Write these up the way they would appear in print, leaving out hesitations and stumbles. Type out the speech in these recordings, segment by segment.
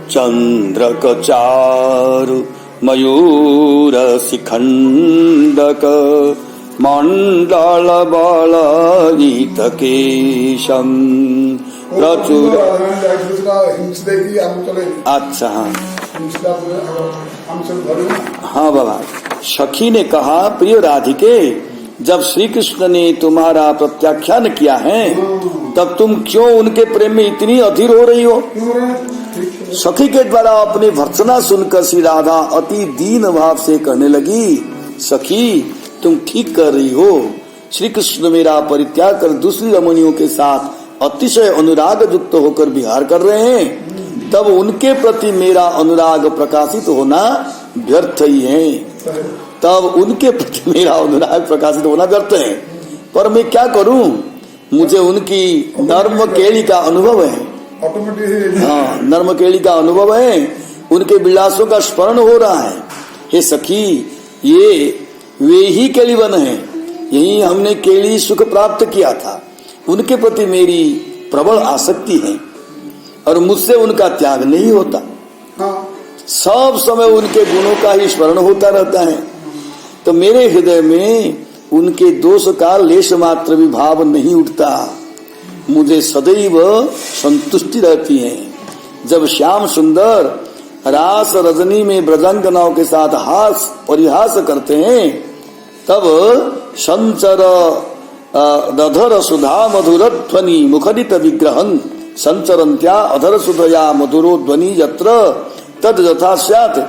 चंद्रकचारु मयूर शिखंडक मंडल बलयित Qeshm प्रचुर। अच्छा हाँ बाबा। सखी ने कहा, प्रिय राधिके, जब श्री कृष्ण ने तुम्हारा प्रत्याख्यान किया है तब तुम क्यों उनके प्रेम में इतनी अधीर हो रही हो? सखी के द्वारा अपनी भर्त्सना सुनकर श्री राधा अति दीन भाव से कहने लगी, सखी तुम ठीक कर रही हो। श्री कृष्ण मेरा परित्याग कर दूसरी रमणियों के साथ अतिशय अनुराग युक्त होकर विहार कर रहे हैं, तब उनके प्रति मेरा अनुराग प्रकाशित होना व्यर्थ ही है। तब उनके प्रति मेरा अनुराग प्रकाशित होना व्यर्थ है। पर मैं क्या करूं, मुझे उनकी नर्म केली का अनुभव है। हाँ, नर्म केली का अनुभव है, उनके विलासों का स्मरण हो रहा है। हे सखी, ये वे ही केलीवन है, यही हमने केली सुख प्राप्त किया था। उनके प्रति मेरी प्रबल आसक्ति है और मुझसे उनका त्याग नहीं होता। सब समय उनके गुणों का ही स्मरण होता रहता है, तो मेरे हृदय में उनके दोष का लेश मात्र भी भाव नहीं उठता। मुझे सदैव संतुष्टि रहती है। जब श्याम सुंदर रास रजनी में ब्रजांगनाओं के साथ हास परिहास करते हैं, तब संचर अधर सुधा मधुर ध्वनि मुखरित विग्रहं संचरन्त्या अधर सुधया मधुरो ध्वनि यत्र तद यथा स्यात्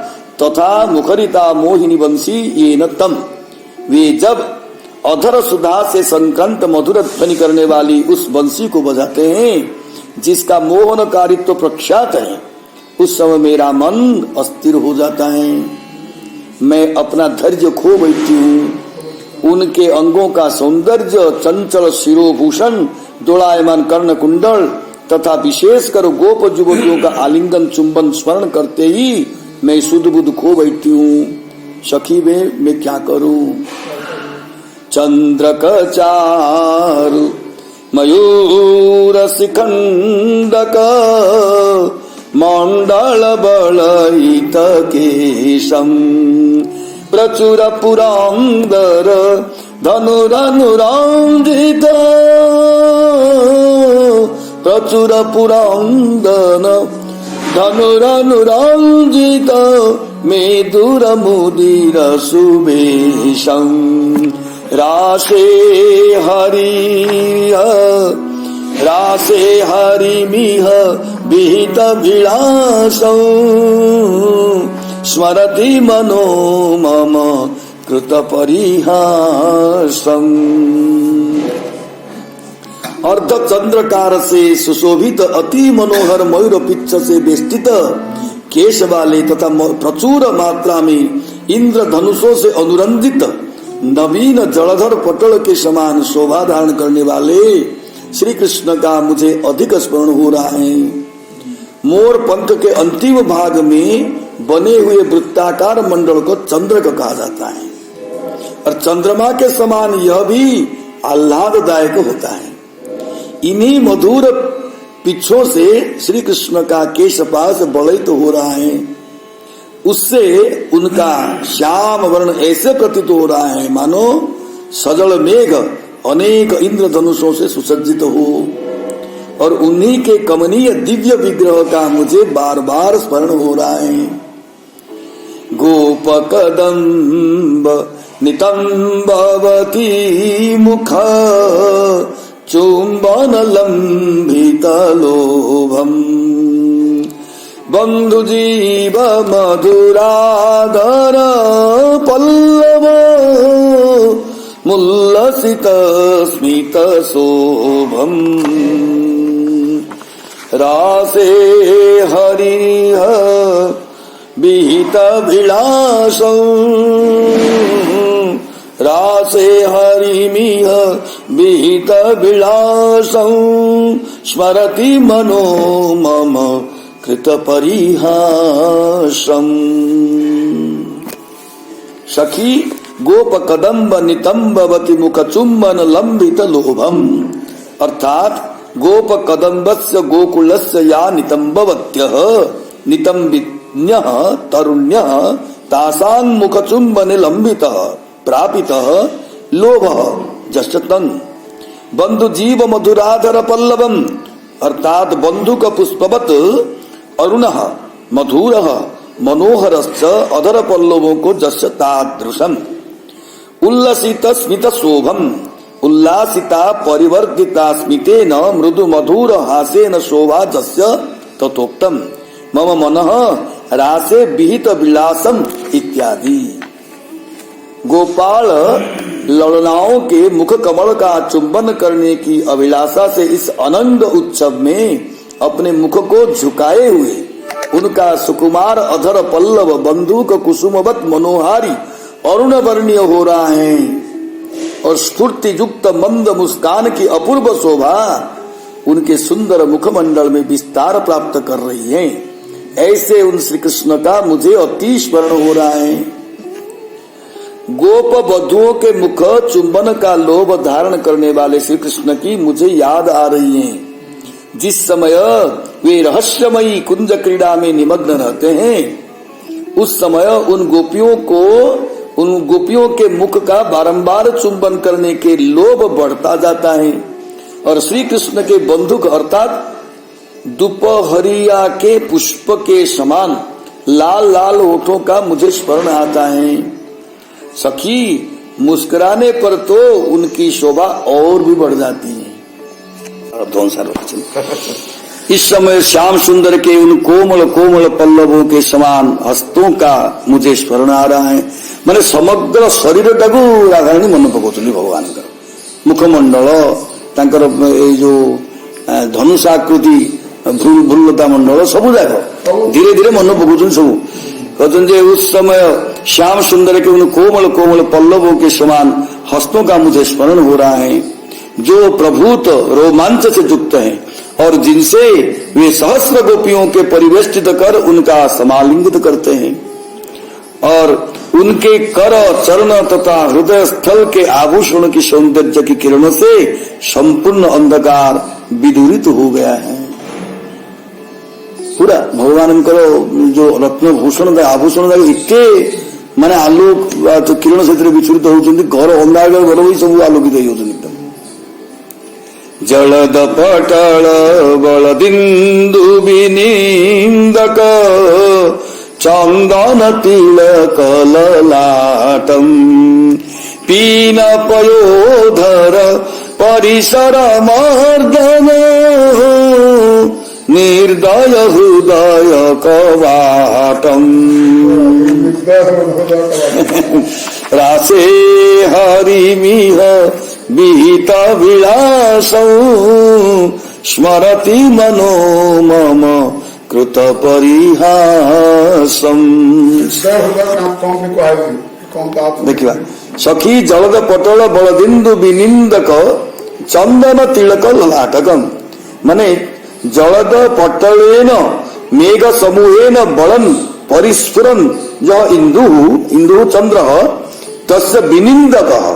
तथा मुखरिता मोहिनी बंसी ये न तम। वे जब अधर सुधा से संक्रंत मधुर ध्वनि करने वाली उस बंसी को बजाते हैं जिसका मोहनकारित्व प्रख्यात है, उस समय मेरा मन अस्थिर हो जाता है। मैं अपना धैर्य खो बैठती हूँ। उनके अंगों का सौंदर्य, चंचल शिरोभूषण, दोलायमान कर्ण कुंडल तथा विशेषकर गोप युवतियों का आलिंगन चुंबन स्मरण करते ही मैं शुद्ध बुद्ध खो बैठती हूँ। सखी मैं क्या करूँ? चंद्रक चारु मयूर शिखंडक मंडल बलयित केशम प्रचुर पुरंदर धनुरनुरंजित प्रचुर पुरंदन धनुरनुरंजित मेदुर मुदिर सुवेशं रासे हरिमिह विहित विलासं स्मरति मनो मम कृत परिहासं। अर्ध चंद्रकार से सुशोभित अति मनोहर मयूर पिच्छ से बेष्टित केश वाले तथा प्रचुर मात्रा में इंद्र धनुषों से अनुरंजित नवीन जलधर पटल के समान शोभा धारण करने वाले श्री कृष्ण का मुझे अधिक स्मरण हो रहा है। मोर पंख के अंतिम भाग में बने हुए वृत्ताकार मंडल को चंद्रक कहा जाता है और चंद्रमा के समान यह भी आह्लाददायक होता है। इन्हीं मधुर पिछों से श्री कृष्ण का केशपाश बलयित हो रहा है। उससे उनका श्याम वर्ण ऐसे प्रतीत हो रहा है मानो सजल मेघ अनेक इंद्रधनुषों से सुसज्जित हो, और उन्हीं के कमनीय दिव्य विग्रह का मुझे बार बार स्मरण हो रहा है। गोप कदम्ब नितंबवती मुख चुंबन लंबित लोभम बंधु जीव मधुराधर पल्लव मुल्लसित स्मित शोभम रासे हरिह विहित विलासं रासे हरिमिह विहित विलासं स्मरति मनो मम कृत परिहासं। सखी गोप कदम्ब नितंबवती मुख चुंबन लंबित लोभम, अर्थात गोप कदम्बस्य गोकुलस्य या नितंबवत्यः नितंबिन्य तरुण्य तासां मुखचुंब निलंबित प्रापित लोभ जशतन बंधु जीव मधुराधर पल्लवम अर्थात बंधुक पुष्पवत अरुण मधुर मनोहरश्च अधर पल्लवों को जस्य तादृशम उल्लसित स्मित शोभम उल्लासिता परिवर्तिता स्मितेन मृदु मधुर हासेन शोभा जस्य तथोक्तम मम मनः रासे विहित विलासम इत्यादि। गोपाल ललनाओं के मुख कमल का चुंबन करने की अभिलाषा से इस आनंद उत्सव में अपने मुख को झुकाए हुए उनका सुकुमार अधर पल्लव बंदूक कुसुमवत मनोहारी अरुण वर्णीय हो रहा है और स्फूर्ति युक्त मंद मुस्कान की अपूर्व शोभा उनके सुंदर मुखमंडल में विस्तार प्राप्त कर रही है। ऐसे उन श्री कृष्ण का मुझे अति स्मरण हो रहा है। गोप वधुओं के मुख चुंबन का लोभ धारण करने वाले श्री कृष्ण की मुझे याद आ रही है। जिस समय वे रहस्यमयी कुंज क्रीड़ा में निमग्न रहते हैं उस समय उन गोपियों के मुख का बारंबार चुंबन करने के लोभ बढ़ता जाता है और श्री कृष्ण के बंधुक अर्थात दोपहरिया के पुष्प के समान लाल लाल होठों का मुझे स्मरण आता है। सखी मुस्कुराने पर तो उनकी शोभा और भी बढ़ जाती है। इस समय श्याम सुंदर के उन कोमल कोमल पल्लवों के समान हस्तों का मुझे स्मरण आ रहा है। मैंने समग्र शरीर टाकू राधाराणी मन पकाउछन्ति भगवान का मुखमंडल तांकर ए जो धनुषाकृति भ्रुलता मंडल सब जाक धीरे धीरे मन पकाउछन्ति सब कहते उस समय श्याम सुंदर के उन कोमल कोमल पल्लवों के समान हस्तों का मुझे स्मरण हो रहा है जो प्रभुत रोमांच से युक्त हैं और जिनसे वे सहस्र गोपियों के परिवेष्टित कर उनका समालिंगित करते हैं और उनके कर चरण तथा हृदय स्थल के आभूषण की सौंदर्य की किरणों से संपूर्ण अंधकार विदूरित हो गया है। पूरा भगवान जो रत्नभूषण आभूषण इतने माने आलोक तो किरण से विचुरित होती घर अंधार घर भी सब आलोकित होती जलद पटल बलदिंदु विनिंदक चंदन तिलक ललाटम पीन पयोधर परिसर मर्दन निर्दय हृदय कवाटम रासे हरिमिह विहित विलासं स्मरति मनो मम कृत परिहासम। देखिए सखी जलद पटल बलदिंदु विनिंदक चंदन तिलक ललाटकम माने जलद पटलेन मेघ समूहेन बलन परिस्फुरन यह इंदु चंद्र तस्य विनिंदकः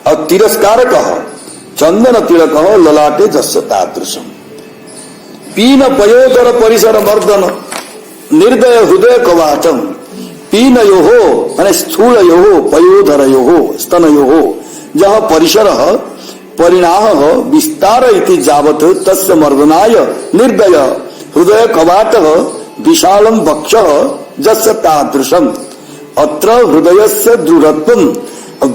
और तिरस्कारक चंदन तिलक ललाटे जस्य तादृशम पीन पयोधर परिसर मर्दन निर्दय हृदय कवाचम पीन यो माने स्थूल यो पयोधर यो स्तन यो जह परिसर परिणाह विस्तार इति जावत तस्य मर्दनाय निर्दय हृदय कवाट विशालम वक्ष जस्य तादृशम अत्र हृदयस्य दृढ़त्वं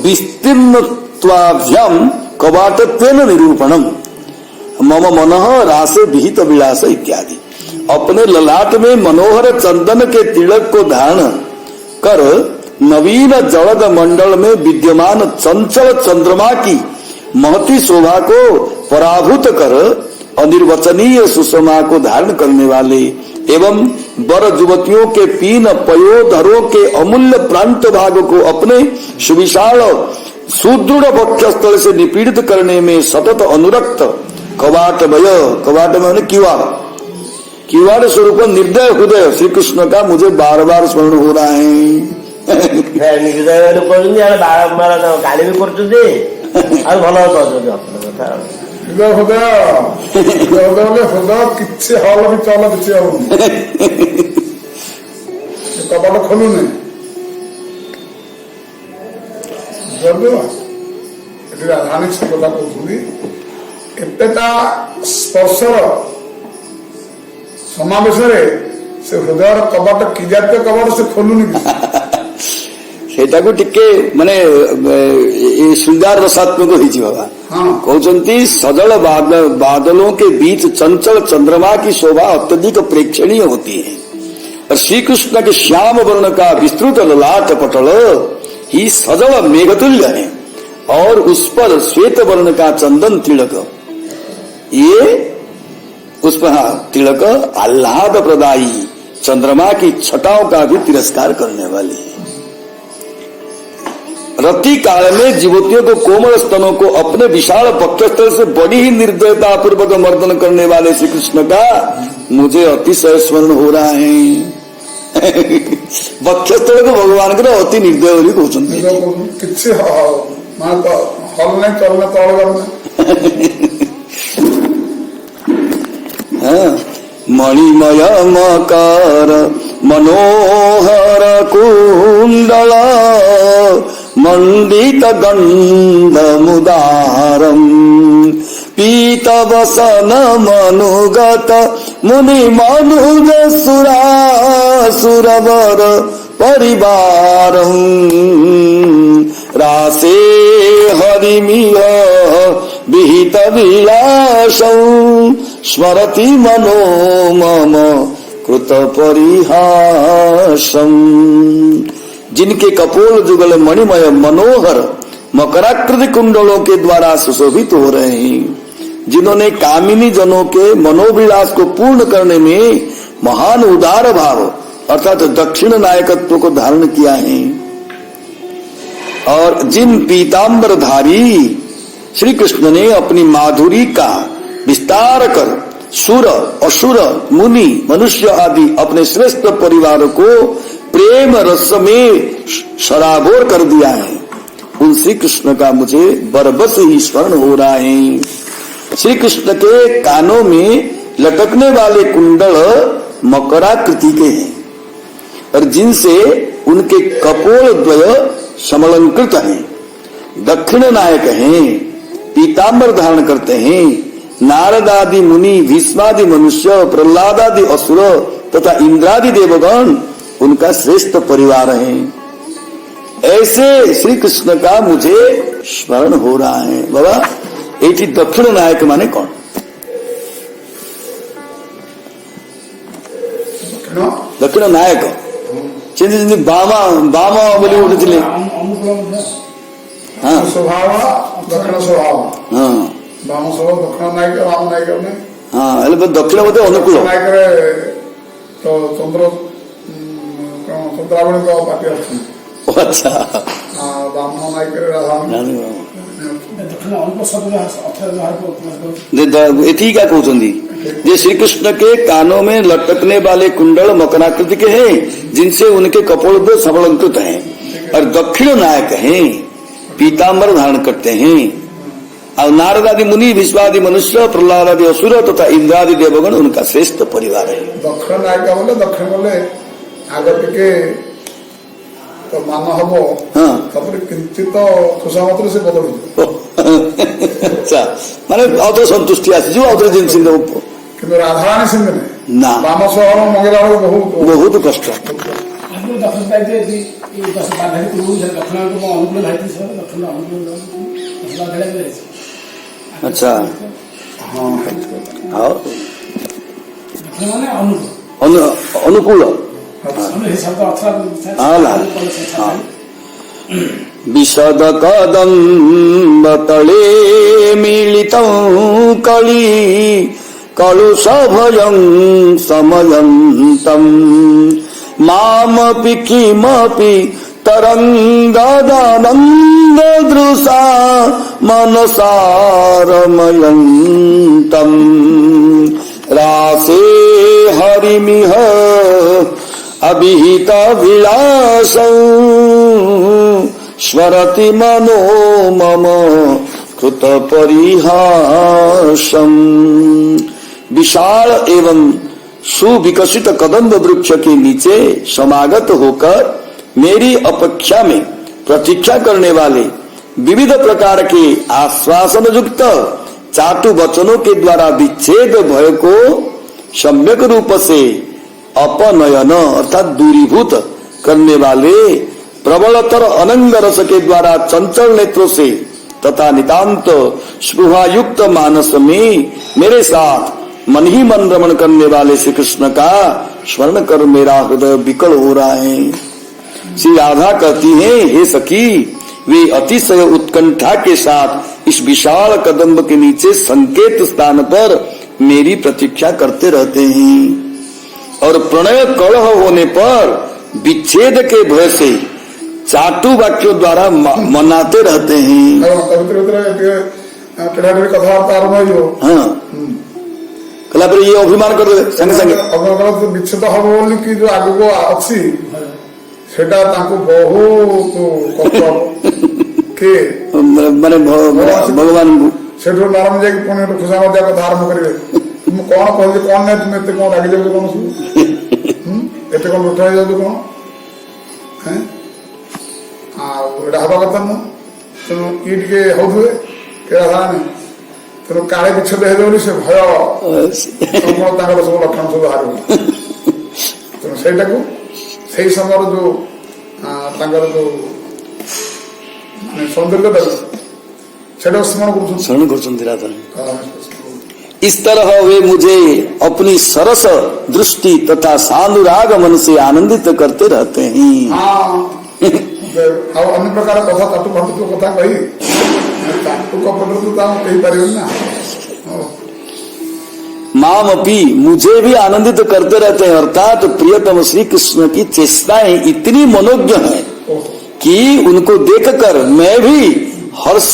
विस्तीर्णत्वाभ्याम कवाटत्वेन निरूपणम मम मनः रासे विहित विलास इत्यादि। अपने ललाट में मनोहर चंदन के तिलक को धारण कर नवीन जलद मंडल में विद्यमान चंचल चंद्रमा की महती शोभा को पराभूत कर अनिर्वचनीय सुषमा को धारण करने वाले एवं वर युवतियों के पीन पयोधरों के अमूल्य प्रांत भाग को अपने सुविशाल सुदृढ़ वक्षस्थल से निपीड़ित करने में सतत अनुरक्त कवाट में किवाड़ स्वरूप निर्दय हृदय श्री कृष्ण का मुझे बार बार स्मरण हो रहा है। निर्दय गाली भी कर ହୃଦୟ ହୃଦୟ ହୃଦୟ କିଛି ହଲ ବି ଚଲ କିଛି ହବନି, କବାଟ ଖୋଲୁନି। ଏଠି ରାଧାରାଣୀ ସେ କଥା କହୁଛନ୍ତି, ଏତେଟା ସ୍ପର୍ଶର ସମାବେଶରେ ସେ ହୃଦୟର କବାଟ କି ଜାତୀୟ କବାଟ ସେ ଖୋଲୁନି। ସେଟାକୁ ଟିକେ ମାନେ श्रृंगार रसात्मक ହେଇଛି ବାବା। कहते सजल बादलों के बीच चंचल चंद्रमा की शोभा अत्यधिक प्रेक्षणीय होती है और श्री कृष्ण के श्याम वर्ण का विस्तृत ललाट पटल ही सजल मेघतुल्य है और उस पर श्वेत वर्ण का चंदन तिलक, ये उस पर तिलक आह्लाद प्रदायी चंद्रमा की छटाओं का भी तिरस्कार करने वाली है। रति काल में युवतियों को कोमल स्तनों को अपने विशाल वक्षस्थल से बड़ी ही निर्दयता पूर्वक मर्दन करने वाले श्री कृष्ण का मुझे अतिशय स्मरण हो रहा है। वक्षस्थल को भगवान के अति निर्दय बोली मणिमय मकर मनोहर कुंडल मंडित गंधमुदारम पीतवसन मनुगत मुनि मनुज सुरासुरवर परिवारम रासे हरिमिह विहित विलासं स्मरति मनो मम कृत परिहासम। जिनके कपोल जुगल मणिमय मनोहर मकराकृति कुंडलों के द्वारा सुशोभित हो रहे हैं, जिन्होंने कामिनी जनों के मनोविलास को पूर्ण करने में महान उदार भाव अर्थात दक्षिण नायकत्व को धारण किया है, और जिन पीतांबरधारी श्री कृष्ण ने अपनी माधुरी का विस्तार कर सुर असुर मुनि मनुष्य आदि अपने श्रेष्ठ परिवार को प्रेम रस में शराबोर कर दिया है, उन श्री कृष्ण का मुझे बरबस ही स्मरण हो रहा है। श्री कृष्ण के कानों में लटकने वाले कुंडल मकराकृति के हैं और जिनसे उनके कपोल द्वय समलंकृत हैं, दक्षिण नायक हैं, पीतांबर धारण करते हैं। नारद आदि मुनि, भीष्मादि मनुष्य, प्रहलाद आदि असुर तथा इंद्रादि देवगण उनका श्रेष्ठ परिवार है। ऐसे श्री कृष्ण का मुझे स्मरण हो रहा है। बाबा ये दक्षिण नायक माने कौन? दक्षिण नायक चिंती बामा बामा बोली उठे हाँ स्वभाव दक्षिण स्वभाव हाँ बाम स्वभाव दक्षिण नायक राम नायक ने हाँ दक्षिण बोलते अनुकूल नायक तो चंद्र चंद्रावली का पार्टी अच्छी। अच्छा बाम नायक राधा क्या कहते जे श्री कृष्ण के कानों में लटकने वाले कुंडल मकराकृति के हैं, जिनसे उनके कपोल समलंकृत हैं, और दक्षिण नायक हैं, पीतांबर धारण करते हैं। और नारद आदि मुनि, विश्वादि मनुष्य, प्रहलाद आदि असुर तथा इंद्रादि देवगण उनका श्रेष्ठ परिवार है। दक्षिण नायक बोले दक्षिण बोले आगे टिके तो मान हम किंचित खुशामत से बदल अच्छा माने आउथरे संतुष्टि आसी जो आउथरे जिन सिंह किंतु राधारानी सिंह ने ना बाम स्वभाव मंगला बहुत बहुत कष्ट अच्छा हाँ अनुकूल विशद कदम्ब तले मिलितं कली कलुषभयं समयन्तं मामपि किमपि तरङ्गदानन्ददृशा मनसारमयन्तं रासे हरिमिह अभिहित विलासं स्मरति मनो मम कृत परिहासम। विशाल एवं सुविकसित कदम्ब वृक्ष के नीचे समागत होकर मेरी अपेक्षा में प्रतीक्षा करने वाले विविध प्रकार के आश्वासन युक्त चाटु वचनों के द्वारा विच्छेद भय को सम्यक रूप से अपनयन अर्थात दूरीभूत करने वाले प्रबलतर अनंग रस के द्वारा चंचल नेत्रों से तथा नितांत स्पृहायुक्त मानस में मेरे साथ मन ही मन रमण करने वाले श्री कृष्ण का स्मरण कर मेरा हृदय विकल हो रहा है। श्री राधा कहती हैं, हे सखी, वे अतिशय उत्कंठा के साथ इस विशाल कदम्ब के नीचे संकेत स्थान पर मेरी प्रतीक्षा करते रहते हैं और प्रणय कलह होने पर विच्छेद के भय से चाटु वाक्यों द्वारा मनाते रहते हैं। हाँ, कला पर ये अभिमान कर दे संगे संगे विच्छेद हम बोली कि जो आगु को अच्छी सेटा ताको बहुत कष्ट के माने भगवान सेठो नरम जाके पुणे खुशा मजा को धारण करिवे तुम कौन कहले कौन नै तुम एते कौन लागी जाबे कौन सु एते कौन उठाई जाबे कौन हैं आ एडा हवा कथा न तो ईट के होथुए के हाने तो काळे विच्छेद हे देउली से भय समूह तांगर सब लक्षण सब हारो तो सेटा को सही समय जो तांगर जो सौंदर्य स्मरण कर राधा। इस तरह वे मुझे अपनी सरस दृष्टि तथा सानुराग मन से आनंदित करते रहते हैं। अन्य प्रकार कथा चाटु फाटु कथा कही चाटु कपट तो कही पार ना माम अपी मुझे भी आनंदित करते रहते हैं अर्थात प्रियतम श्री कृष्ण की चेष्टाएं इतनी मनोज्ञ हैं कि उनको देखकर मैं भी हर्ष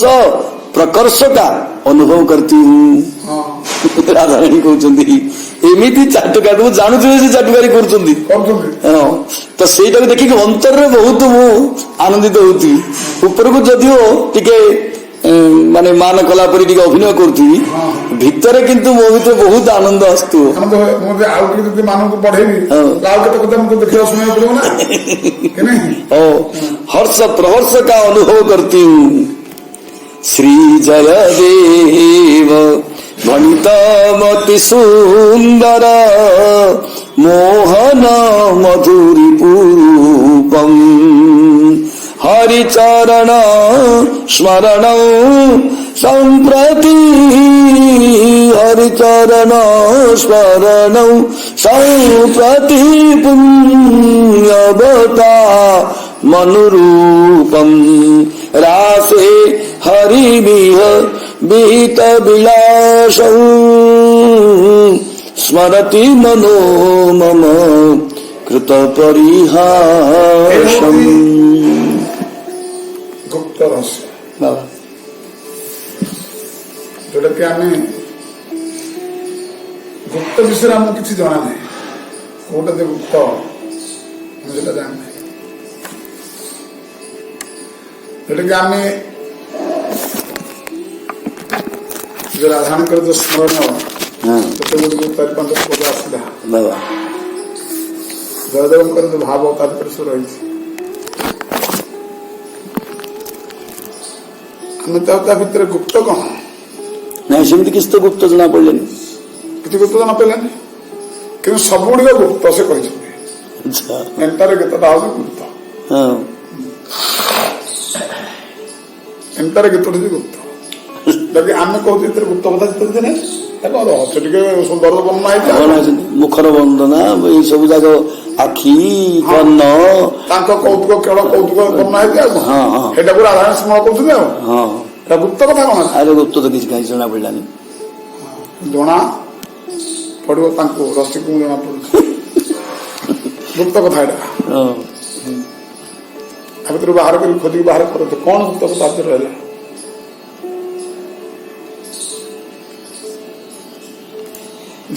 प्रकर्ष का अनुभव करती हूँ। राधाराणी कहते एमती चाटुकारी मुझे जानूँ चाटुकारी कर तो सहीटा देखिए अंतर बहुत मु आनंदित होती ऊपर को जदिओ टिके माने मान कला परी टिके अभिनय करती भितर किंतु मो भीतर बहुत आनंद आसतु हर्ष प्रहर्ष का अनुभव करती हूँ। श्री जयदेव भणितमति सुंदर मोहन मधुरी पूपम हरिचरण स्मरण संप्रति हरिचरण स्मरण संप्रति पुण्यवता मनुरूपम रासे हरिविह विहित विलास स्मरति मनो मम कृत परिहासम। गुप्त रहस्य जोटा कि आम गुप्त विषय आमको किसी जना ना कौटा दे गुप्त जोटा जाने जोटा कि आम जो राधाराणी जो स्मरण चार पांच पद आसला जयदेव जो भाव तात्पर्य रही भितर गुप्त कौन नहीं सेमती किसी तो गुप्त जना पड़े कि गुप्त जना पड़े कि सब गुड़िक गुप्त से एंटार गीतटा हूँ गुप्त एंटार गीत गुप्त जब आम कहते गुप्त कथा जितने दिन सुंदर वर्णना मुखर वर्णना ये सब जाक आखि कर्ण कौतुक केवल कौतुक वर्णना है राधाराणी स्मरण कर गुप्त कथा कौन अरे गुप्त तो किसी कहीं जना पड़ानी जना पड़ो रसिक जना पड़ गुप्त कथा भर बाहर कर खोजी बाहर कर कौन गुप्त कथा रहा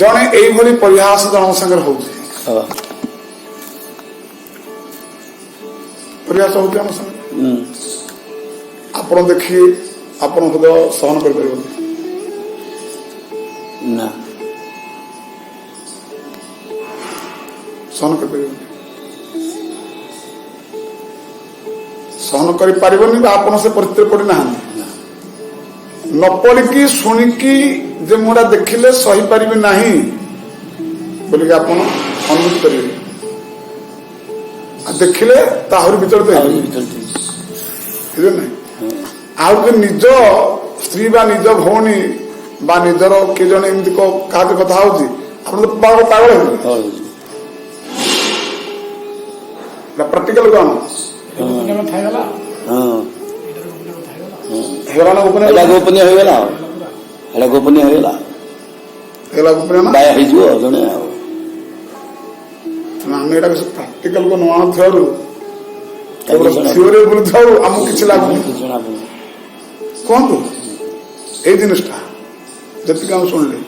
जड़े यही परिहास जन सागर हो परिहास हो आप देखिए ଆପଣ ହୃଦୟ ସହନ କରିପାରିବନି। ନା ସହନ କରିପାରିବନି, ସହନ କରିପାରିବନି ବା ଆପଣ ସେ ପରିସ୍ଥିତିରେ ପଡ଼ିନାହାନ୍ତି। ନ ପଡ଼ିକି ଶୁଣିକି ଯେ ମୁଁ ଏଟା ଦେଖିଲେ ସହିପାରିବି ନାହିଁ ବୋଲିକି ଆପଣ ଅନୁଭୂତି କରିବେ, ଆଉ ଦେଖିଲେ ତାହୁରି ବିଚଳିତ ହେବେ ନାହିଁ। ଆଉ ଯେ ନିଜ ସ୍ତ୍ରୀ ବା ନିଜ ଭଉଣୀ ବା ନିଜର କିଏ ଜଣେ ଏମିତି କାହା କଥା ହଉଛି ଆପଣ ତ ପାଗଳ ହେବେ। ପ୍ରାକ୍ଟିକାଲ କଣ ଗୋପନୀୟ ହେଇଗଲା, ହେଟା ଗୋପନୀୟ ହେଇଗଲା, ବାୟା ହେଇଯିବ ଜଣେ। ଆଉ ଆମେ ଏଇଟା ପ୍ରାକ୍ଟିକାଲ କୁ ନ ଆଣୁଥିବାରୁ ଥିଓରି ବୁଲୁଥାଉ ଆମକୁ କିଛି ଲାଗୁନି। କୁହନ୍ତୁ ଏଇ ଜିନିଷଟା ଯେତିକି ଆମେ ଶୁଣିଲେ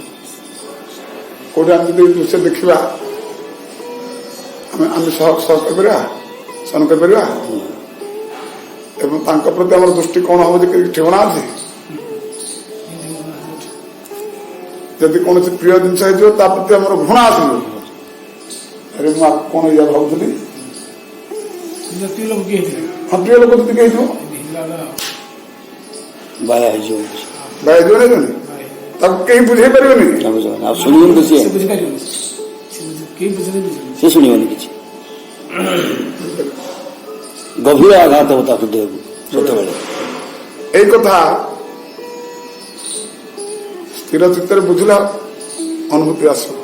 କୋଉଠି ଆମେ ଯଦି ଦୃଶ୍ୟ ଦେଖିବା ଆମେ ସହ କରିପାରିବା, ସହନ କରିପାରିବା ଏବଂ ତାଙ୍କ ପ୍ରତି ଆମର ଦୃଷ୍ଟି କଣ ହବ ଯେ ଠିକଣା ଅଛି। ଯଦି କୌଣସି ପ୍ରିୟ ଜିନିଷ ହେଇଯିବ ତା ପ୍ରତି ଆମର ଘୃଣା ଆସିବ। ଆରେ ମୁଁ କଣ ଇଏ ଭାବୁଥିଲି, ହଁ ପ୍ରିୟ ଲୋକ ଯଦି ହେଇଯିବ ବାୟା ହେଇଯିବ, ବାୟା ହେଇଯିବ ନାହିଁ, ତାକୁ କେହି ବୁଝେଇ ପାରିବେନି, ଆଉ ଶୁଣିବନି କିଛି, ସେ ଶୁଣିବନି କିଛି, ଗଭୀର ଆଘାତ ହବ ତା ହୃଦୟକୁ ସେତେବେଳେ। ଏଇ କଥା ସ୍ଥିର ଚିତ୍ତରେ ବୁଝିଲା ଅନୁଭୂତି ଆସିବ।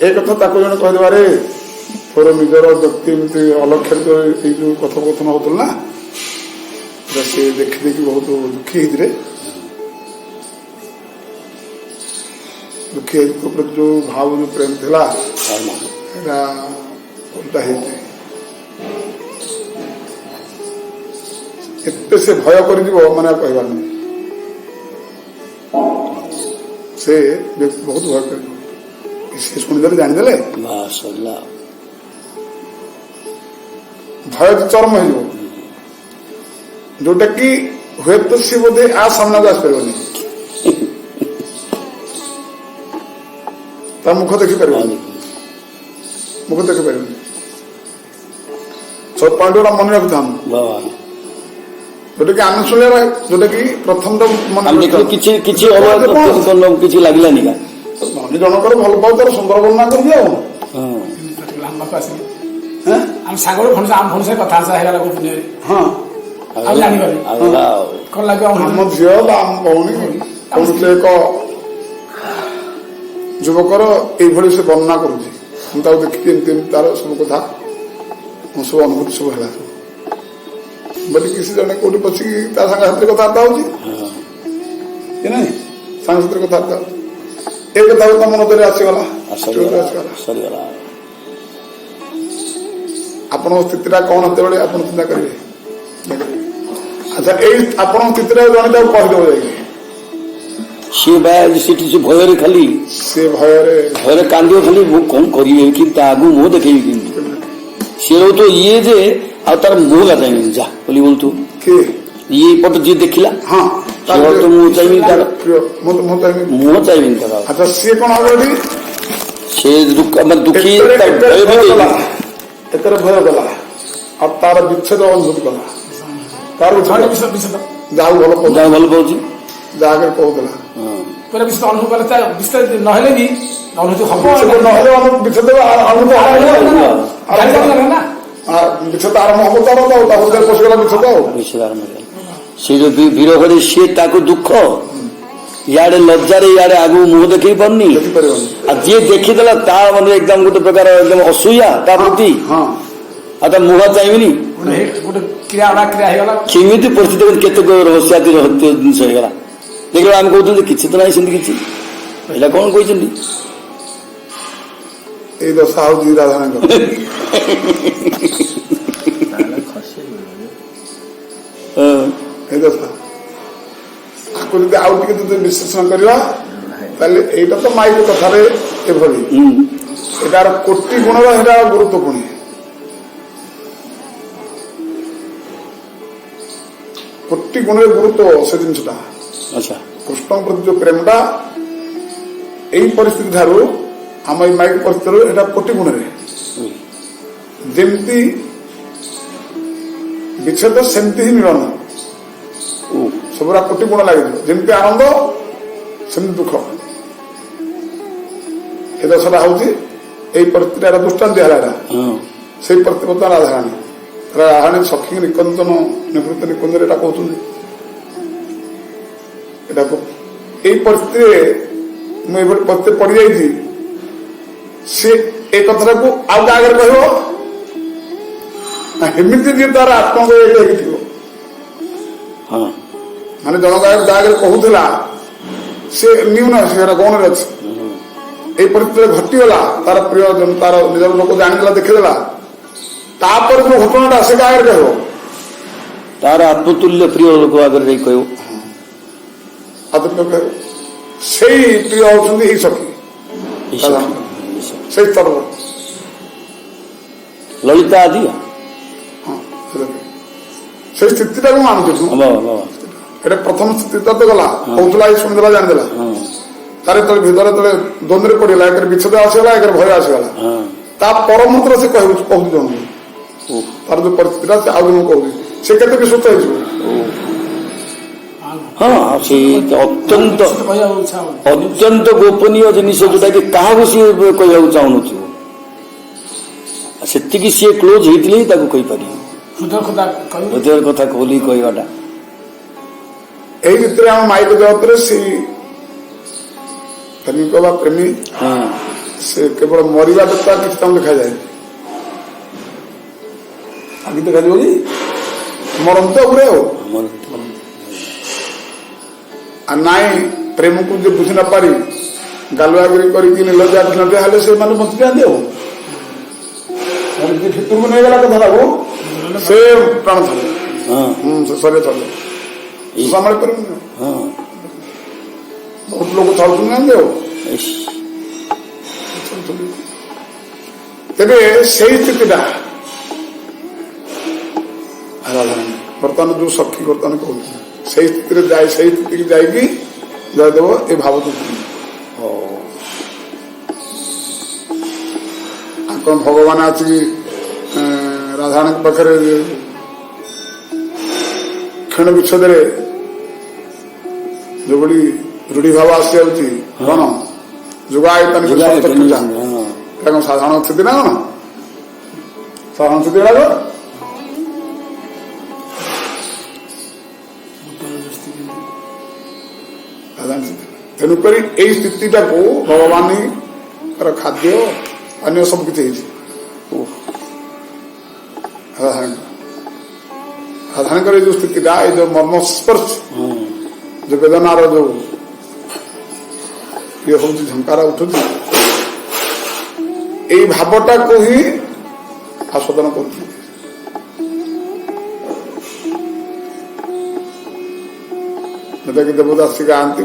ଏ କଥା ତାକୁ ଜଣେ କହିଦେବାରେ ତୋର ନିଜର ବ୍ୟକ୍ତି ଏମିତି ଅଲକ୍ଷିତ ଏଇ ଯୋଉ କଥୋପକଥନ ହଉଥିଲା ନା, ସେ ଦେଖିଦେଇକି ବହୁତ ଦୁଃଖୀ ହେଇଥିଲେ। ଦୁଃଖୀ ହେଇକି ଯୋଉ ଭାବ ଯୋଉ ପ୍ରେମ ଥିଲା ଏଟା ଓଲଟା ହେଇଯାଏ। ଏତେ ସେ ଭୟ କରିଯିବ ମାନେ କହିବାର ନାହିଁ, ସେ ବହୁତ ଭୟ କରିବ। ସେ ଶୁଣିଦେଲେ ଜାଣିଦେଲେ ଭୟ ଚରମ ହେଇଯିବ, ଯୋଉଟା କି ହୁଏତ ସେ ବୋଧେ ଆ ସାମ୍ନାକୁ ଆସିପାରିବନି, ତା ମୁଖ ଦେଖିପାରିବନି, ମୁଖ ଦେଖିପାରିବନି। ସବୁ ପଏଣ୍ଟ ଗୁଡା ମନେ ରଖିଥାନ୍ତୁ, ଯୋଉଟା କି ଆମେ ଶୁଣିବା, ଯୋଉଟା କି ପ୍ରଥମ କିଛି କିଛି କିଛି ଲାଗିଲାନି କା ଧନୀ ଜଣଙ୍କର ଭଲ ପାଉ ତାର ସୁନ୍ଦର ବର୍ଣ୍ଣନା କରିବି ଆଉ ଆମେ ସାଗର ଭଣସା କଥା ହେଇଗଲା ହଁ ଆମ ଝିଅ ବା ଆମ ଭଉଣୀ କୌଣସି ଏକ ଯୁବକର ଏଇଭଳି ସେ ବର୍ଣ୍ଣନା କରୁଛି, ମୁଁ ତାକୁ ଦେଖିକି ଏମିତି ଏମିତି ତାର ସବୁ କଥା ମୋ ସବୁ ଅନୁଭୂତି ସବୁ ହେଲା ବୋଲିକି ସେ ଜଣେ କୋଉଠି ବସିକି ତା ସାଙ୍ଗ ସାଥିରେ କଥାବାର୍ତ୍ତା ହଉଛି କି ନାହିଁ, ସାଙ୍ଗ ସାଥିରେ କଥାବାର୍ତ୍ତା ହଉଛି। ଏ କଥା ତମ ନଜରରେ ଆସିଗଲା, ଆପଣଙ୍କ ସ୍ଥିତିଟା କଣ ସେତେବେଳେ ଆପଣ ଚିନ୍ତା କରିବେ। ଆଚ୍ଛା ଏଇ ଆପଣଙ୍କ ସ୍ଥିତିଟା ଜଣେ ତାକୁ କହିଦେବ ଯାଇକି, ସେଠି ଭୟରେ ଖାଲି ସେ ଭୟରେ କାନ୍ଦିବ ଖାଲି, ମୁଁ କଣ କରିବି କି ତା ଆଗକୁ ମୁହଁ ଦେଖେଇବି କେମିତି। ସିଏ ରହୁଥିବ ଇଏ ଯେ ଆଉ ତାର ମୁହଁ ଗାଧାଇନି ଯା ବୋଲି ବୋଲୁଥିବ, ଇଏ ପଟ ଯିଏ ଦେଖିଲା ହଁ ମୁଁ ଚାହିଁବି ତାର ମୁହଁ ଚାହିଁବିନି ତାର। ଆଚ୍ଛା ସିଏ କଣ ହବ ଏଠି, ସେ ଦୁଃଖୀ ଏତରେ ଭୟ କଲା ଆଉ ତାର ବିଚ୍ଛେଦ ଅନୁଭୂତି କଲା, ତାର ଯାହାକୁ ଭଲ ପାଉଛି ଯାହାକୁ କହୁଥିଲା ନହେଲେ ବି ବିଚ୍ଛେଦ ଆରମ୍ଭ ହବ ତାର ପଶିଗଲା ବିଚ୍ଛେଦ ଆଉ ସେ ଯୋଉ ବିରହରେ ସିଏ ତାକୁ ଦୁଃଖ, ଇଆଡେ ଲଜ୍ଜାରେ ଇଆଡେ ଆଗକୁ ମୁହଁ ଦେଖେଇ ପାରୁନି, ଆଉ ଯିଏ ଦେଖିଦେଲା ତା ମାନେ ଏକଦମ ଗୋଟେ ପ୍ରକାର ଏକଦମ ଅସୂୟା ତା ପ୍ରତି, ଆଉ ତା ମୁହଁ ଚାହିଁବିନି, କେମିତି ପରିସ୍ଥିତି କେତେ ରହସ୍ୟାତି ଜିନିଷ ହେଇଗଲା। ଦେଖିଲା ଆମେ କହୁଛନ୍ତି କିଛି ତ ନାହିଁ ସେମିତି କିଛି, ଏଇଟା କଣ କହିଛନ୍ତି। ଏଇ ଦଶା ହଉଛି ରାଧାରାଣୀଙ୍କ ଏଇ ଦଶା। ଆକୁ ଯଦି ଆଉ ଟିକେ ଯଦି ବିଶ୍ଳେଷଣ କରିବା ତାହେଲେ ଏଇଟା ତ ମାଇକ କଥାରେ ଏଭଳି, ଏଟାର କୋଟି ଗୁଣର ସେଟା ଗୁରୁତ୍ୱପୂର୍ଣ୍ଣ। କୋଟି कोटि गुण गुरुत्व से जिनटा अच्छा कृष्ण प्रति जो प्रेमटा यही परिस्थिति ठारू आम माइक परिस्थिति कोटि गुण जमती विच्छेद सेमती ही मिलन सबुरा कोटि गुण लगे जमती आनंद सेमती दुख ए दशा हूँ यही परिस्थिति दृष्टान दिहला से प्रतिपदा राधाराणी राधाराणी सखी निकंदन निवृत्त निकुंज कहते परिस्थिति मुझे परिस्थिति पड़ जाइए सी ए कथा को आगे आगे कहमती जी तार आत्मा को माने जनक आगे कहूला सी न्यून से गौण अच्छे ये परिस्थिति घटीगला तार प्रिय तार निजर लोक जाणीदेला देखीदेला तापर जो घटनाटा से आगे कह तार आत्मतुल्य प्रिय लोक आगे कह से प्रिय होती सखी से स्तर ललिता आदि से स्थिति को मानुଛୁ एटा प्रथम स्थिति तो गला कहूला शुणीदेला जाणीदेला तार भीतर द्वंद्व पड़ा एक विच्छेद आसगला एक भय आसगला ता परमुहूर्त से कहूँ जन तार जो परिस्थिति से आउ जन कहूँ से केते विश्वस्त हो हाँ से अत्यंत अत्यंत गोपनीय जिनिस जोटा कि क्या सी कह चाहून से सी क्लोज होती ही कहीपर हृदय कथा खोली कहवाटा यही भितर आम माइक जगत से प्रेमिक बा प्रेमी से केवल मरिया देखा किसी तम देखा जाए आगे देखा जी मरते पूरे हो नाई प्रेम को जो बुझी न पारी गालुआगिरी करके निर्लजा हेल्ले से मैंने बंची जाते हो भितर को नहीं गला कथा को से प्राण थले शरीर थले संभाल पार बहुत लोग छाड़ुना तेरे से स्थिति बर्तमान जो सखी बर्तमान कहूँ से स्थिति जाए से स्थिति की जाएगी जयदेव ये भाव कौन भगवान आसिक राधाराणी पाखे क्षण विच्छेद जो बड़ी रूढ़ी भाव आसी कौन जुगाए साधारण स्थिति ना कौन साधारण स्थिति तेणुक यही स्थितिटा को भगवान खाद्य अन्य सब किसी राधाराणी जो स्थितिटा जो मर्मस्पर्श जो वेदनार जो ये हूँ झंकारा उठुच यही भावटा को ही आस्वादन कर देवदासी गाँति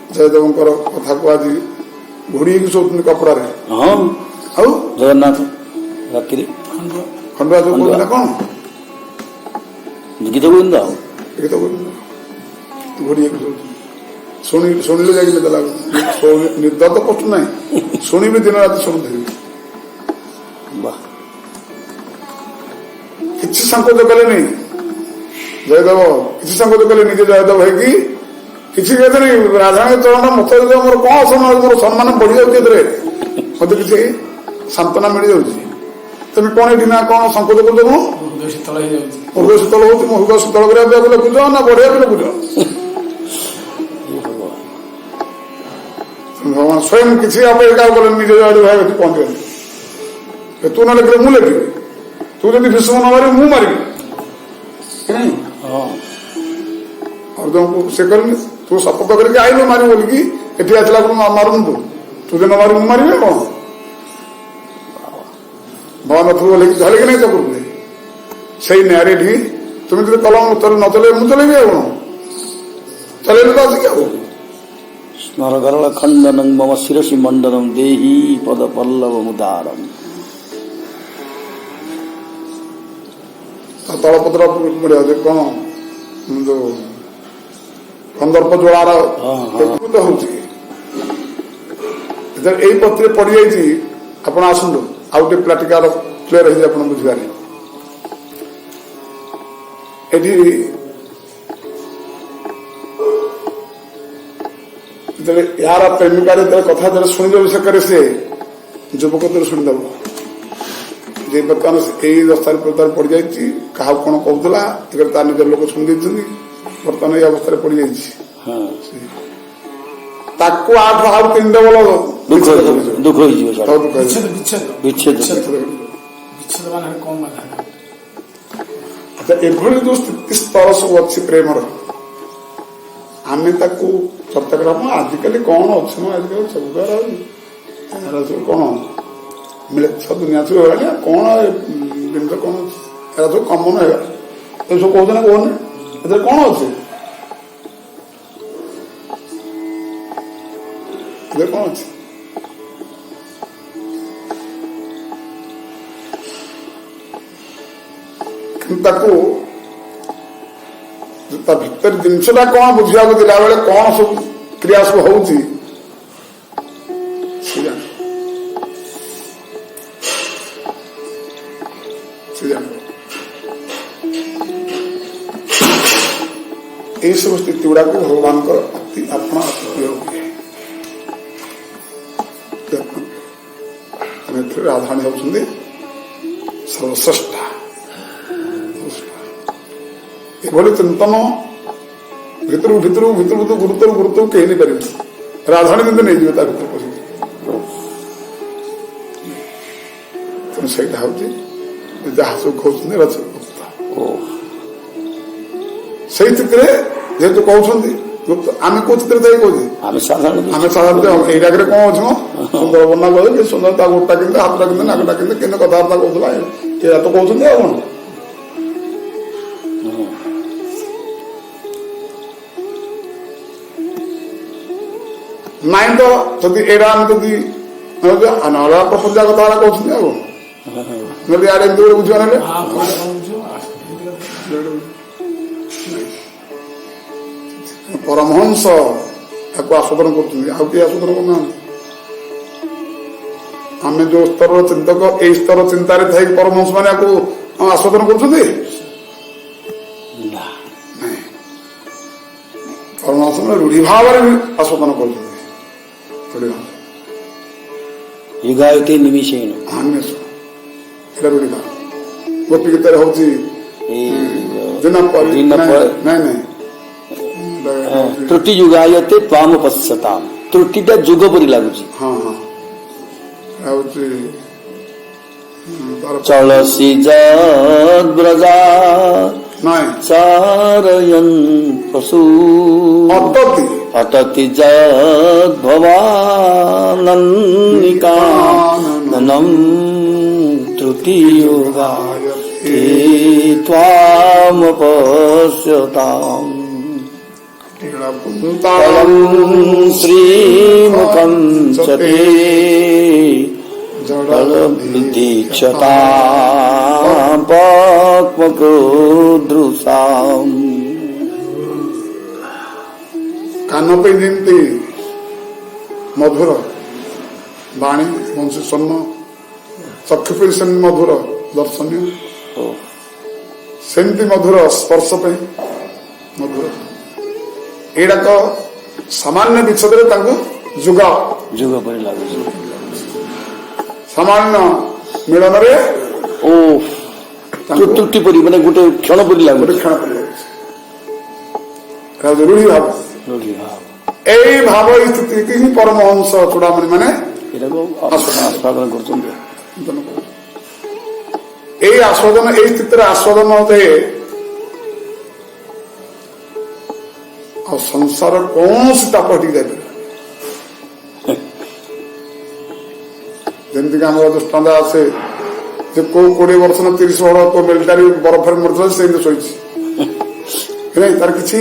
जयदेव कथा को आज घोड़ी शोधुन कपड़ा जगन्नाथ खंडुआ जो कहते कौन गीत गोविंद गीत गोविंद घोड़ी शुणिले जाए निद्रा तो कष्ट ना शुणी भी दिन रात शुणुथी किसी संकोच कले नहीं जयदेव किसी संकोच कले निजे जयदेव है किसी कहते नहीं राधाराणी चरण मत मोर कौन समय मोर सम्मान बढ़ी जाऊे मत किसी सांत्वना मिल जाऊँ तुम कौन ये ना कौन संकोच कर हृदय शीतल हो हृदय शीतल करा पूज ना बढ़िया पूज भगवान स्वयं किसी अपेक्षा करें निजे भाई पहुंचे तू ना लिखे मुझे लिखी तू जब भीष्म न मारे मुझ मारि और तुमको से करेंगे तू शपथ करके आइल मारि बोलिकी एटी आसला मारूँ तू जो न मारि मुझ मारि कौन भगवान थ्रू धले कि नहीं तो करूँ से न्यारेट ही तुम जो कलम न चले मुझे चलेगी कौन चले तो आसिक स्मरगरल खंडनं मम शिरसि मंडलम देहि पद पल्लव मुदारम तलपत्र बढ़िया कौन जो कंदर्प ज्वालार हाँ। ପ୍ରକୃତ ହଉଛି ଯେତେବେଳେ ଏଇ ପତ୍ରରେ ପଡିଯାଇଛି ଆପଣ ଆସନ୍ତୁ ଆଉ ଟିକେ ପ୍ରାକ୍ଟିକାଲ କ୍ଲିୟର ହେଇଛି ଆପଣ ବୁଝିବାରେ ଏଠି ଯେତେବେଳେ ଏହାର ପ୍ରେମିକାର ଯେତେବେଳେ କଥା ଯେତେବେଳେ ଶୁଣିଦେବ ସେ କରେ ସେ ଯୁବକ ଯେତେବେଳେ ଶୁଣିଦେବ ଯେ ବର୍ତ୍ତମାନ ଏଇ ଦସ୍ତାରେ ପ୍ରତାର ପଡିଯାଇଛି କାହାକୁ କଣ କହୁଥିଲା ଏଥିରେ ତା ନିଜର ଲୋକ ଶୁଣି ଦେଇଛନ୍ତି ବର୍ତ୍ତମାନ ଏଇ ଅବସ୍ଥାରେ ପଡିଯାଇଛି ତାକୁ ଆଠ ଆଉ 3 ଡବଲ ଦୁଃଖ ହେଇଯିବ ବିଚ୍ଛେଦ ବିଚ୍ଛେଦ ବିଚ୍ଛେଦ ବିଚ୍ଛେଦ ମାନେ କଣ ମାନେ ଏଭଳି ଯୋଉ ସ୍ଥିତି ସ୍ତର ସବୁ ଅଛି ପ୍ରେମର ଆମେ ତାକୁ ଚର୍ଚ୍ଚା କରିବା ଆଜିକାଲି କଣ ଅଛି ମ ଆଜିକାଲି ସବୁ ସବୁ କଣ ମିଳେ ସବୁ ଦୁନିଆ ସବୁ ହେଇଗଲାଣି କଣ ଜିନିଷ କଣ ଅଛି ଏରା ସବୁ କମନ ହେଇଗଲା ଏ ସବୁ କହୁଛ ନା କହୁନି ଏଥିରେ କଣ ଅଛି ଏଥିରେ କଣ ଅଛି କିନ୍ତୁ ତାକୁ ତା ଭିତରେ ଜିନିଷଟା କଣ ବୁଝିବାକୁ ଦେଲା ବେଳେ କଣ ସବୁ କ୍ରିୟା ସବୁ ହଉଛି এই ସବୁ ସ୍ଥିତି ଗୁଡାକୁ ଭଗବାନଙ୍କର ଅତି ଆପଣ ପ୍ରିୟ ହୁଏ ଏଥିରେ ରାଧାରାଣୀ ହେଉଛନ୍ତି ସର୍ବଶ୍ରେଷ୍ଠା ଏଭଳି ଚିନ୍ତନ ଭିତରୁ ଗୁରୁତ୍ୱ କେହି ନେଇପାରିବେ ରାଧାରାଣୀ କିନ୍ତୁ ନେଇଯିବେ ତା ଭିତରେ ପଶିକି ତେଣୁ ସେଇଟା ହଉଛି ଯାହା ସବୁ କହୁଛନ୍ତି ରଚଗୁପ୍ତ ସେଇ ସ୍ଥିତିରେ ଯେହେତୁ କହୁଛନ୍ତି ଆମେ କୋଉ ସ୍ଥିତିରେ ଯାଇ କହୁଛେ ଆମେ ସାଧାରଣତଃ ଏଇ ଜାଗାରେ କଣ ଅଛି ମ ସୁନ୍ଦର ବର୍ଣ୍ଣା କହେ କି ସୁନ୍ଦର ତା ଗୋଟା କେମିତି ହାତଟା କେମିତି ନାକଟା କେମିତି କେମିତି କଥାବାର୍ତ୍ତା କହୁଥିଲା ଏଇଟା ତ କହୁଛନ୍ତି ଆଉ କଣ ନାଇଁ ତ ଯଦି ଏଇଟା ଆମେ ଯଦି ଅଲଗା ପ୍ରପଞ୍ଜା କଥା କହୁଛନ୍ତି ଆଉ ଯଦି ଆଡେ ଏମିତି ଗୋଟେ ବୁଝିବା ନେଲେ ପରମହଂସ ତାକୁ ଆସ୍ୱାଦନ କରୁଛନ୍ତି ଆଉ କିଏ ଆସ୍ୱାଦନ କରୁନାହାନ୍ତି ଆମେ ଯୋଉ ସ୍ତରର ଚିନ୍ତକ ଏଇ ସ୍ତର ଚିନ୍ତାରେ ଥାଇ ପରମହଂସ ମାନେ ଆକୁ ଆସ୍ୱାଦନ କରୁଛନ୍ତି ପରମହଂସ ମାନେ ରୂଢି ଭାବରେ ଆସ୍ୱାଦନ କରୁଛନ୍ତି युगायते निमिषेण ଏଇଟା ରୂଢି ଭାବ ଗୋପୀ ଗୀତରେ ହଉଛି ନାଇଁ त्रुटि युगायते त्वाम पश्यताम त्रुटिटा जुग परि लागुची ହଁ ହଁ ହଉଛି चलसी जद्ब्रजा ନାଇଁ चारयन् पशु अटति जद्भवानन्निकाननं त्रुटि युगायते त्वाम पश्यताम् श्रीमुखं च ते जडविदीक्षतां पक्वक्रोधृशाम् କାନ ପାଇଁ ଯେମିତି ମଧୁର ବାଣୀ ବଂଶୀ ସ୍ୱର୍ଣ୍ଣ ଚକ୍ଷୁ ପାଇଁ ସେମିତି ମଧୁର ଦର୍ଶନୀୟ ସେମିତି ମଧୁର ସ୍ପର୍ଶ ପାଇଁ ମଧୁର ଏଇଟାକ ସାମାନ୍ୟ ବିଚ୍ଛେଦରେ ତାଙ୍କୁ ଯୁଗ ପରି ଲାଗୁଛି ସାମାନ୍ୟ ମିଳନରେ ଓ ତ୍ରୁଟି ପରି ମାନେ ଗୋଟେ କ୍ଷଣ ପରି ଲାଗୁଛି କ୍ଷଣ ପରି ଲାଗୁଛି ରୂଢି ଭାବ ଏଇ ଭାବ ଏଇ ସ୍ଥିତିକି ହିଁ ପରମହଂସ ଚୂଡାମଣି ମାନେ ଆସ୍ୱାଦନ କରୁଛନ୍ତି ଏଇ ଆସ୍ୱାଦନ ଏଇ ସ୍ଥିତିରେ ଆସ୍ୱାଦନ ଦେଇ ଆଉ ସଂସାର କୌଣସି ତାପ ହେଠିକି ଯାଇପାରିବ ଯେମିତିକି ଆମର ଦୃଷ୍ଟାନ୍ତ ଆସେ ଯେ କୋଉ 20 ବର୍ଷ ନା 30 ବର୍ଷ କୋଉ ମିଲିଟାରୀ ବରଫରେ ମରୁଥିଲା ସେମିତି ଶୋଇଛି ନାଇଁ ତାର କିଛି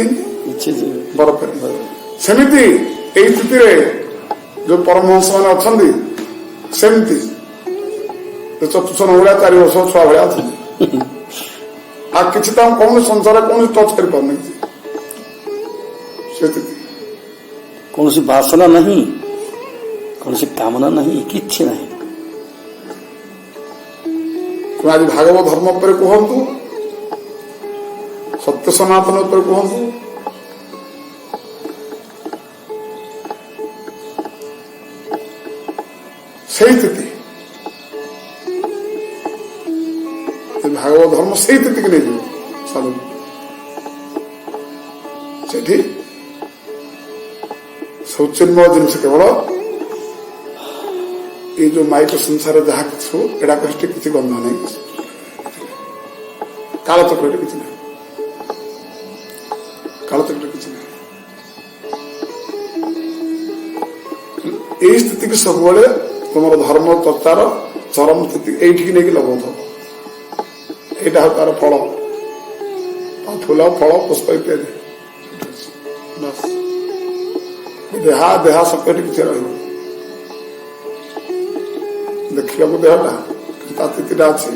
ବରଫରେ ସେମିତି ଏଇ ସ୍ଥିତିରେ ଯୋଉ ପରମହଂସ ମାନେ ଅଛନ୍ତି ସେମିତି ଚତୁର୍ଥ ଭଳିଆ 4 ବର୍ଷ ଛୁଆ ଭଳିଆ ଅଛନ୍ତି ଆଉ କିଛି ତାଙ୍କୁ କୌଣସି ସଂସାର କୌଣସି ଟଚ୍ କରିପାରୁନି स्थिति कौन सी वासना नहीं, कौन सी कामना नहीं, किछि नहीं। तुम आज भागवत धर्म पर कहतु, सत्य सनातन पर कहतु, से स्थिति भागवत धर्म से स्थिति की नहीं साधु से सौचिन्मय जिनस केवल ये जो माइक संसार जहाँ कि एड़ा कष्ट किसी गंध नहीं, कालचक्र किसी नहीं, कालचक्र किसी नहीं। यही स्थिति की सब तुम धर्म चर्चार चरम स्थिति ये नहीं लगाऊ था, यहाँ तार फल फूल फल पुष्प इत्यादि बस देहा देहा सत्य किसी देखा देहटा स्थितिटा अच्छी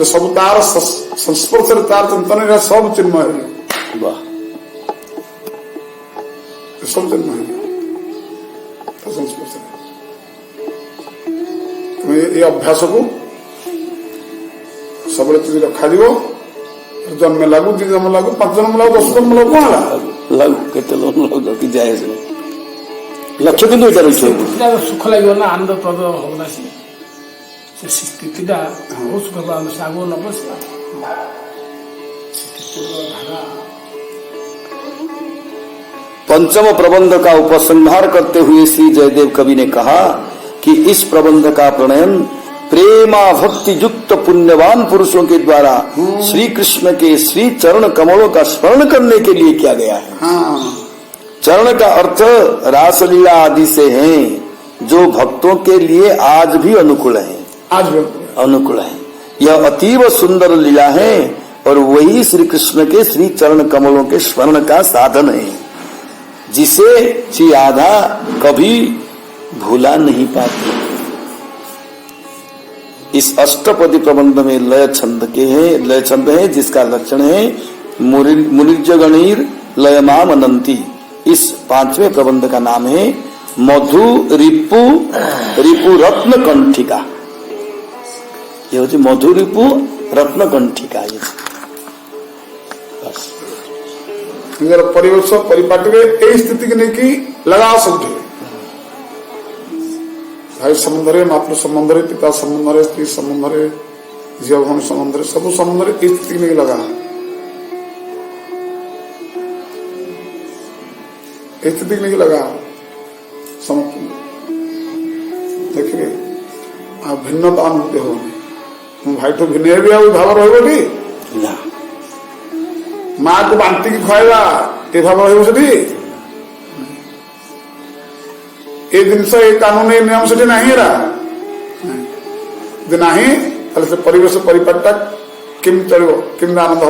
सब तार संस्पर्श तार चिंतन सब चिन्मय सब चिन्मय संस्पर्श तुम ये अभ्यास को सब रखा जन्म लागू दी जन्म लागू 5 जन्म लागू 10 जन्म लागू कौन लागू केते लोग लागू कि जाए लक्ष्य किंतु एटा रही सुख लगे ना, आनंद प्रद होना से स्थितिटा बहुत सुख पाऊँ से आगो न बस पंचम प्रबंध का उपसंहार करते हुए श्री जयदेव कवि ने कहा कि इस प्रबंध का प्रणयन प्रेमा भक्ति युक्त पुण्यवान पुरुषों के द्वारा श्री कृष्ण के श्री चरण कमलों का स्मरण करने के लिए किया गया है। चरण का अर्थ रासलीला आदि से है, जो भक्तों के लिए आज भी अनुकूल है, आज भी अनुकूल है। यह अतीव सुंदर लीला है और वही श्री कृष्ण के श्री चरण कमलों के स्मरण का साधन है, जिसे श्री राधा कभी भूला नहीं पाती। इस अष्टपदी प्रबंध में लय छंद है जिसका लक्षण है मुनिर्जगणीर लयमाम अनंती। इस 5वें प्रबंध का नाम है मधु रिपु रिपु रत्न कंठिका। ये होती मधु रिपु रत्न कंठिका। ये बस परिवेश परिपाटी यही स्थिति की नहीं की लगा सब भाई संबंध मातृ संबंध पिता संबंध स्त्री संबंध झील भौणी संबंध सब संबंध स्थिति नहीं लगा स्थिति नहीं लगा देखिए भिन्नता अनुभूति हो भाई तो भिन्न भी भाव रही माँ को बांटी की खुआवा ये भाव रही ये जिनस ये कानून ये नियम से नहीं से परिवेश परिपाटा किम चलो किम आनंद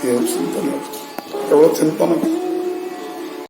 हम चिंतन केवल चिंतन